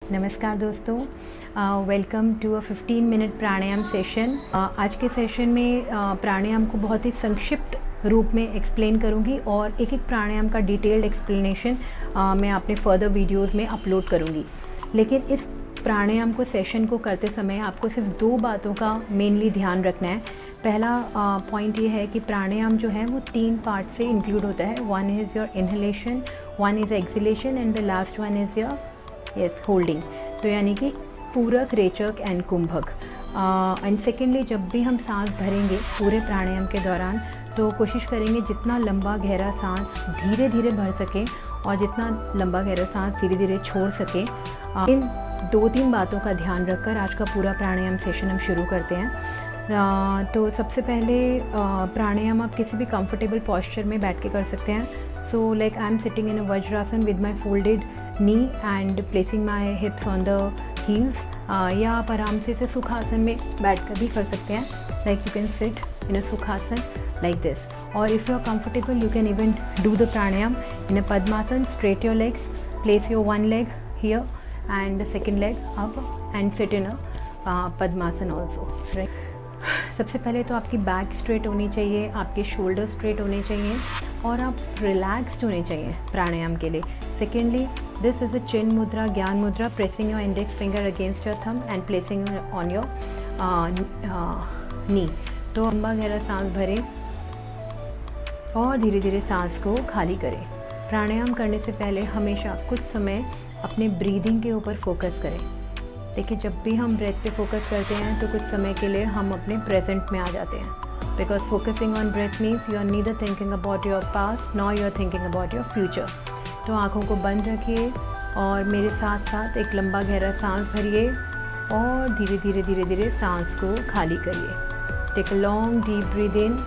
नमस्कार दोस्तों, welcome to a 15 minute pranayama session. आज के सेशन में प्राणायाम को बहुत ही संक्षिप्त रूप में एक्सप्लेन करूंगी और एक एक प्राणायाम का डिटेल्ड एक्सप्लेनेशन मैं अपने फर्दर वीडियोस में अपलोड करूंगी। लेकिन इस प्राणायाम को सेशन को करते समय आपको सिर्फ दो बातों का मेनली ध्यान रखना है। पहला पॉइंट ये है कि प्राणायाम जो है वो 3 पार्ट से इंक्लूड होता है। One is your inhalation, one is exhalation and the last one is your holding. तो यानी कि पूरक, रेचक एंड कुंभक। एंड सेकेंडली, जब भी हम सांस भरेंगे पूरे प्राणायाम के दौरान तो कोशिश करेंगे जितना लंबा गहरा सांस धीरे धीरे भर सकें और जितना लंबा गहरा सांस धीरे धीरे छोड़ सकें। इन 2-3 बातों का ध्यान रखकर आज का पूरा प्राणायाम सेशन हम शुरू करते हैं। तो सबसे पहले प्राणायाम आप किसी भी कंफर्टेबल पॉस्चर में बैठ के कर सकते हैं। So like I am sitting in a vajrasana with my folded knee and placing my hips on the heels, या आप आराम से सुखासन में बैठ कर भी कर सकते हैं। Like you can sit in a sukhasana like this, और if you are comfortable you can even do the pranayam in a padmasan. Straight your legs, place your one leg here and the second leg up and sit in a padmasan also, right? सबसे पहले तो आपकी back straight होनी चाहिए, आपके shoulder straight होने चाहिए और आप रिलैक्स्ड होने चाहिए प्राणायाम के लिए। सेकेंडली, दिस इज़ अ चिन मुद्रा, ज्ञान मुद्रा। Pressing your index finger against your thumb and placing on your knee. तो लंबा गहरा सांस भरें और धीरे धीरे सांस को खाली करें। प्राणायाम करने से पहले हमेशा कुछ समय अपने ब्रीदिंग के ऊपर फोकस करें। देखिए, जब भी हम ब्रेथ पे फोकस करते हैं तो कुछ समय के लिए हम अपने प्रेजेंट में आ जाते हैं। Because focusing on breath means you are neither thinking about your past nor you are thinking about your future. तो आँखों को बंद रखिए और मेरे साथ साथ एक लंबा गहरा सांस भरिए और धीरे धीरे धीरे धीरे सांस को खाली करिए। Take a long deep breath in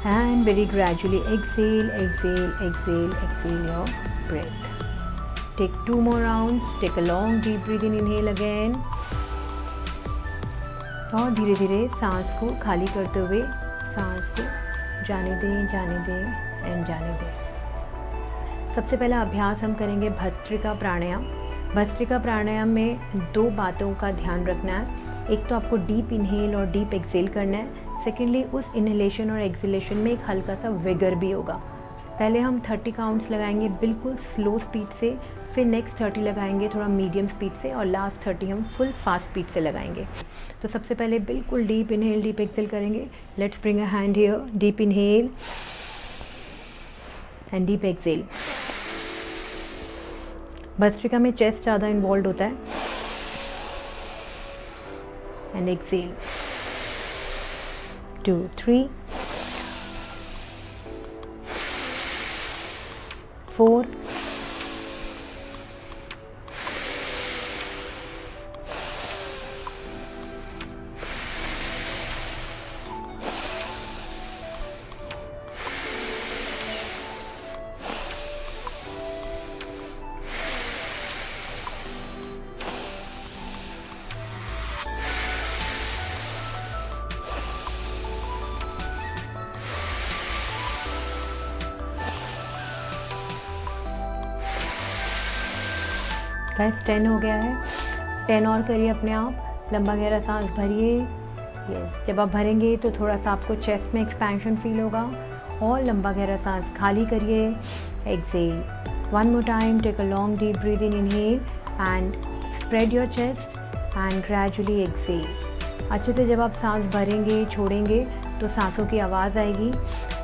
and very gradually exhale exhale exhale exhale your breath. Take 2 more rounds. Take a long deep breath in, inhale again. और धीरे धीरे सांस को खाली करते हुए सांस को जाने दें, जाने दें एंड जाने दें। सबसे पहला अभ्यास हम करेंगे भस्त्रिका प्राणायाम। भस्त्रिका प्राणायाम में 2 बातों का ध्यान रखना है। एक तो आपको डीप इनहेल और डीप एक्सेल करना है। सेकेंडली, उस इनहेलेशन और एक्सेलेशन में एक हल्का सा विगर भी होगा। पहले हम 30 काउंट्स लगाएंगे बिल्कुल स्लो स्पीड से, फिर नेक्स्ट 30 लगाएंगे थोड़ा मीडियम स्पीड से और लास्ट 30 हम फुल फास्ट स्पीड से लगाएंगे। तो सबसे पहले बिल्कुल डीप इनहेल डीप एक्सेल करेंगे। Let's bring a hand here, deep inhale and deep exhale. Bhastrika में चेस्ट ज़्यादा इन्वॉल्व होता है। एंड एक्सेल 2 3 4 गाइस 10 हो गया है। 10 और करिए अपने आप। लंबा गहरा सांस भरिए। यस, जब आप भरेंगे तो थोड़ा सा आपको चेस्ट में एक्सपेंशन फील होगा और लंबा गहरा सांस खाली करिए। Exhale 1 more time. Take a long deep breath in, inhale and spread your chest and gradually exhale. अच्छे से जब आप सांस भरेंगे छोड़ेंगे तो सांसों की आवाज़ आएगी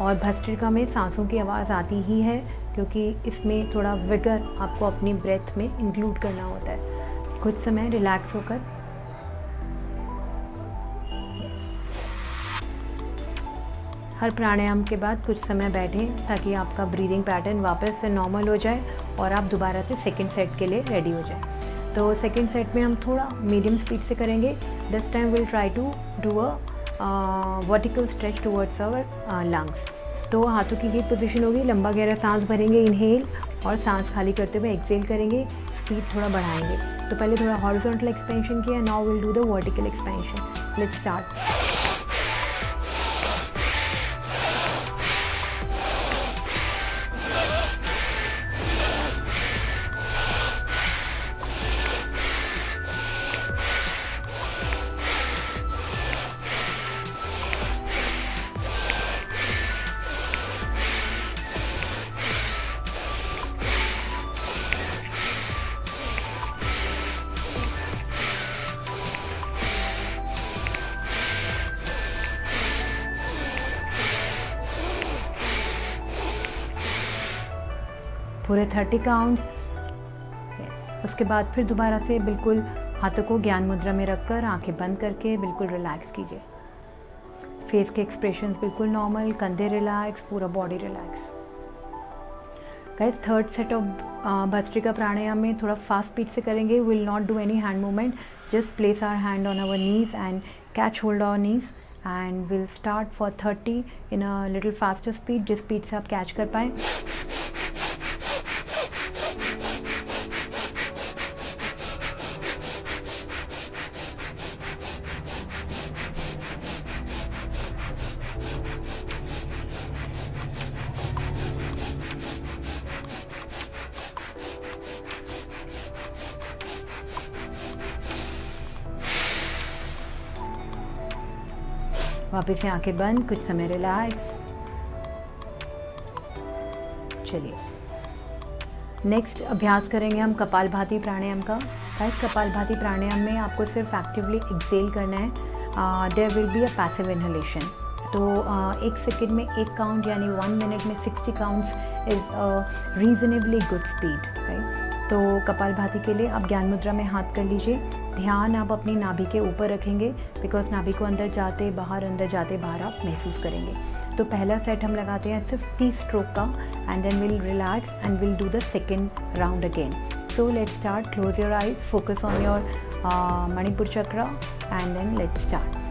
और भस्त्रिका में सांसों की आवाज़ आती ही है क्योंकि इसमें थोड़ा विगर आपको अपनी ब्रेथ में इंक्लूड करना होता है। कुछ समय रिलैक्स होकर हर प्राणायाम के बाद कुछ समय बैठें ताकि आपका ब्रीदिंग पैटर्न वापस से नॉर्मल हो जाए और आप दोबारा से सेकंड सेट के लिए रेडी हो जाए। तो सेकंड सेट में हम थोड़ा मीडियम स्पीड से करेंगे। This time will try to do a vertical stretch towards our lungs. तो हाथों की ये पोजीशन होगी। लंबा गहरा सांस भरेंगे, इनहेल, और सांस खाली करते हुए एक्सेल करेंगे। स्पीड थोड़ा बढ़ाएंगे। तो पहले थोड़ा हॉरिजॉन्टल एक्सपेंशन किया, now will do the vertical expansion. Let's start. पूरे 30 काउंट। उसके बाद फिर दोबारा से बिल्कुल हाथों को ज्ञान मुद्रा में रखकर आंखें बंद करके बिल्कुल रिलैक्स कीजिए। फेस के एक्सप्रेशंस बिल्कुल नॉर्मल, कंधे रिलैक्स, पूरा body relax. Guys, third set of bhastrika pranayama में थोड़ा फास्ट स्पीड से करेंगे। Will not do any hand movement, just place our hand on our knees and catch hold our knees and will start for 30 in a little faster speed, जिस speed से आप catch कर पाएँ। वापस से आंखें बंद, कुछ समय रिलैक्स। चलिए नेक्स्ट अभ्यास करेंगे हम कपालभाति प्राणायाम का। गाइस, कपालभाति प्राणायाम में आपको सिर्फ एक्टिवली एक्सेल करना है। There will be a passive inhalation. तो 1 सेकेंड में 1 काउंट यानी 1 मिनट में 60 counts is a reasonably good speed, right. तो कपालभाति के लिए आप ज्ञान मुद्रा में हाथ कर लीजिए। ध्यान आप अपनी नाभि के ऊपर रखेंगे, बिकॉज नाभि को अंदर जाते बाहर आप महसूस करेंगे। तो पहला सेट हम लगाते हैं सिर्फ 30 स्ट्रोक का, and then will relax and will do the second round again. So let's start. Close your eyes, focus on your Manipur chakra and then let's start.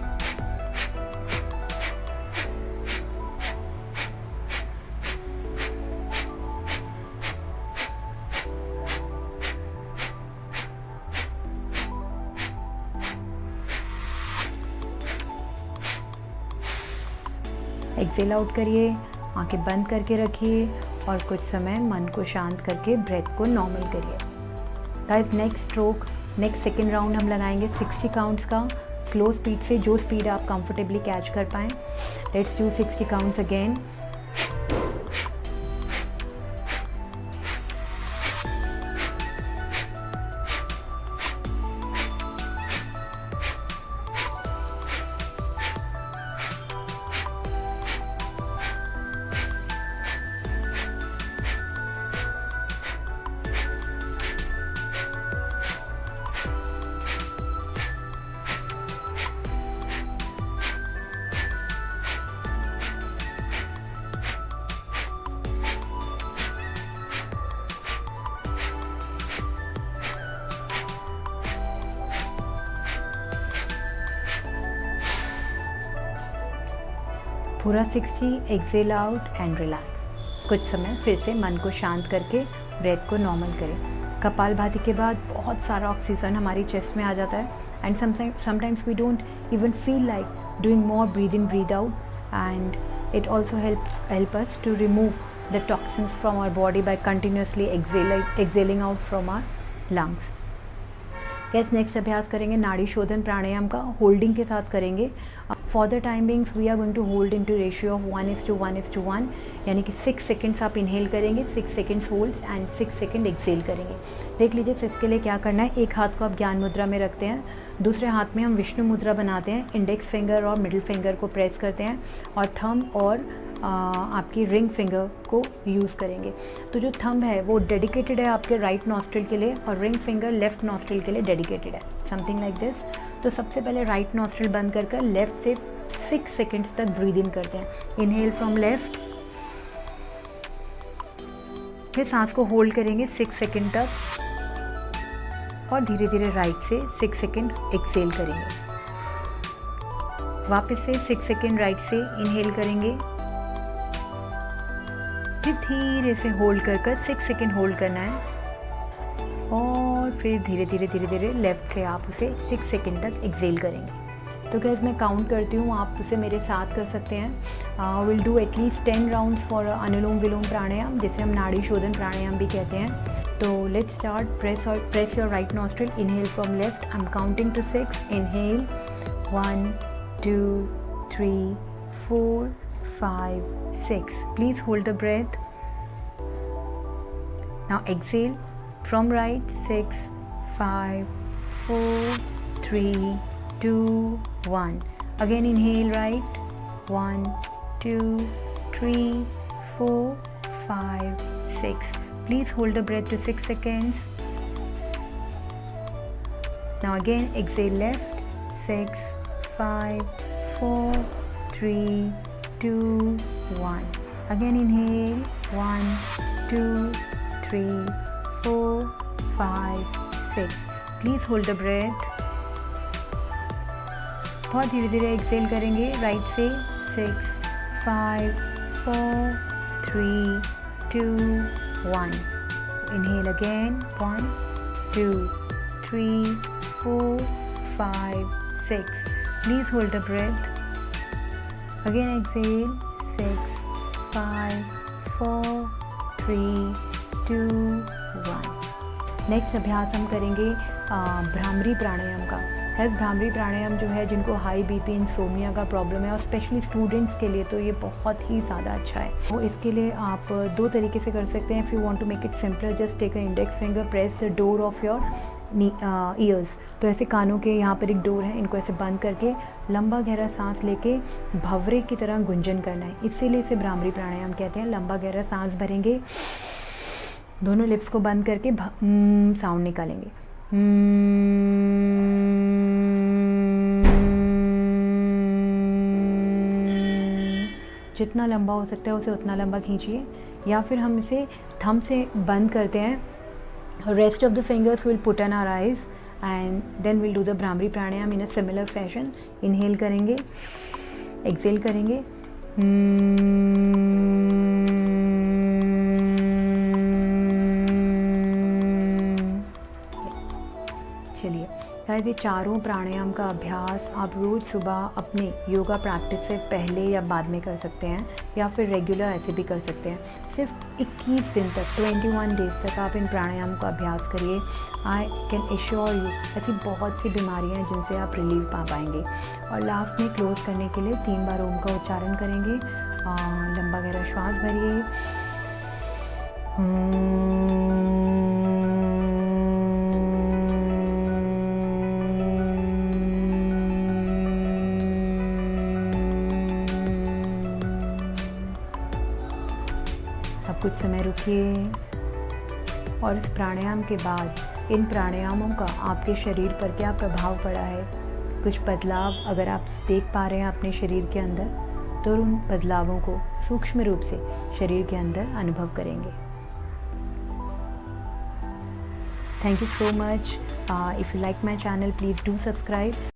Exhale out करिए, आंखें बंद करके रखिए और कुछ समय मन को शांत करके ब्रेथ को नॉर्मल करिए। Guys, next stroke, next second round हम लगाएंगे 60 काउंट्स का, स्लो स्पीड से, जो स्पीड आप कंफर्टेबली कैच कर पाएँ। Let's do 60 counts again. पूरा 60, एक्सेल आउट एंड रिलैक्स। कुछ समय फिर से मन को शांत करके ब्रेथ को नॉर्मल करें। कपालभाति के बाद बहुत सारा ऑक्सीजन हमारी चेस्ट में आ जाता है, and sometimes we don't even feel like doing more breathe in breathe out, and it also help us to remove the toxins from our body by continuously exhaling out from our lungs. Yes, next अभ्यास करेंगे नाड़ी शोधन प्राणायाम का, holding के साथ करेंगे। For the timings we are going to hold in to ratio of 1:1:1, यानी कि 6 seconds आप इनहेल करेंगे, 6 seconds hold and 6 second exhale करेंगे। देख लीजिए, इसके लिए क्या करना है। एक हाथ को आप ज्ञान मुद्रा में रखते हैं, दूसरे हाथ में हम विष्णु मुद्रा बनाते हैं, इंडेक्स फिंगर और मिडिल फिंगर को प्रेस करते हैं और थंब और आपकी रिंग फिंगर को यूज़ करेंगे। तो जो थंब है वो डेडिकेटेड है आपके राइट नॉस्ट्रिल के लिए और रिंग फिंगर लेफ्ट नॉस्ट्रिल के लिए डेडिकेटेड है, समथिंग लाइक दिस। तो सबसे पहले राइट नॉस्ट्रिल बंद कर लेफ्ट से 6 सेकेंड्स तक ब्रीद इन करते हैं। इनहेल फ्रॉम लेफ्ट, फिर सांस को होल्ड करेंगे 6 सेकेंड तक और धीरे धीरे राइट से 6 सेकेंड एक्सेल करेंगे। वापस से 6 सेकेंड राइट से इनहेल करेंगे, फिर धीरे से होल्ड कर 6 सेकेंड होल्ड करना है और फिर धीरे धीरे लेफ्ट से आप उसे 6 सेकेंड तक एक्सेल करेंगे। तो गाइस, मैं काउंट करती हूँ, आप उसे मेरे साथ कर सकते हैं। Will do at least 10 rounds for anulom vilom pranayama, जिसे हम नाड़ी शोधन प्राणायाम भी कहते हैं। तो let's start. Press your right nostril, inhale from left, I am counting to 6, inhale 1 2 3 4 5 6, please hold the breath. Now exhale from right, 6 5 4 3 2 1. Again inhale right, 1 2 3 4 5 6. Please hold the breath to 6 seconds. Now again, exhale left. 6, 5, 4, 3, 2, 1. Again inhale. 1, 2, 3, 4, 5, 6. Please hold the breath. बहुत धीरे धीरे Excel करेंगे right से. 6, 5, 4, 3, 2, 1. Inhale again. 1, 2, 3, 4, 5, 6. Please hold the breath. Again exhale. 6, 5, 4, 3, 2, 1. Next अभ्यास हम करेंगे भ्रामरी प्राणायाम का. भ्रामरी प्राणायाम जो है, जिनको हाई बीपी, इंसोम्निया का प्रॉब्लम है और स्पेशली स्टूडेंट्स के लिए तो ये बहुत ही ज़्यादा अच्छा है. वो इसके लिए आप दो तरीके से कर सकते हैं. If you want to make it simpler, just take a index finger, press the door of your ears. तो ऐसे कानों के यहाँ पर एक डोर है, इनको ऐसे बंद करके लंबा गहरा सांस लेके भंवरे की तरह गुंजन करना है. इसीलिए इसे भ्रामरी प्राणायाम कहते हैं. लंबा गहरा सांस भरेंगे, दोनों लिप्स को बंद करके साउंड निकालेंगे. जितना लंबा हो सकता है उसे उतना लंबा खींचिए, या फिर हम इसे थंब से बंद करते हैं. Rest of the fingers will put on our eyes and then will do the bhramari pranayama in a similar fashion. Inhale करेंगे, एक्सेल करेंगे. चलिए शायद ये चारों प्राणायाम का अभ्यास आप रोज़ सुबह अपने योगा प्रैक्टिस से पहले या बाद में कर सकते हैं, या फिर रेगुलर ऐसे भी कर सकते हैं. सिर्फ 21 दिन तक, 21 डेज तक आप इन प्राणायाम का अभ्यास करिए. आई कैन एश्योर यू ऐसी बहुत सी बीमारियां हैं जिनसे आप रिलीफ पा पाएंगे. और लास्ट में क्लोज करने के लिए 3 बार ओम का उच्चारण करेंगे. लंबा गहरा श्वास भरिए. अब कुछ समय रुकिए और इस प्राणायाम के बाद इन प्राणायामों का आपके शरीर पर क्या प्रभाव पड़ा है, कुछ बदलाव अगर आप देख पा रहे हैं अपने शरीर के अंदर, तो उन बदलावों को सूक्ष्म रूप से शरीर के अंदर अनुभव करेंगे. Thank you so much. If you like my channel, please do subscribe.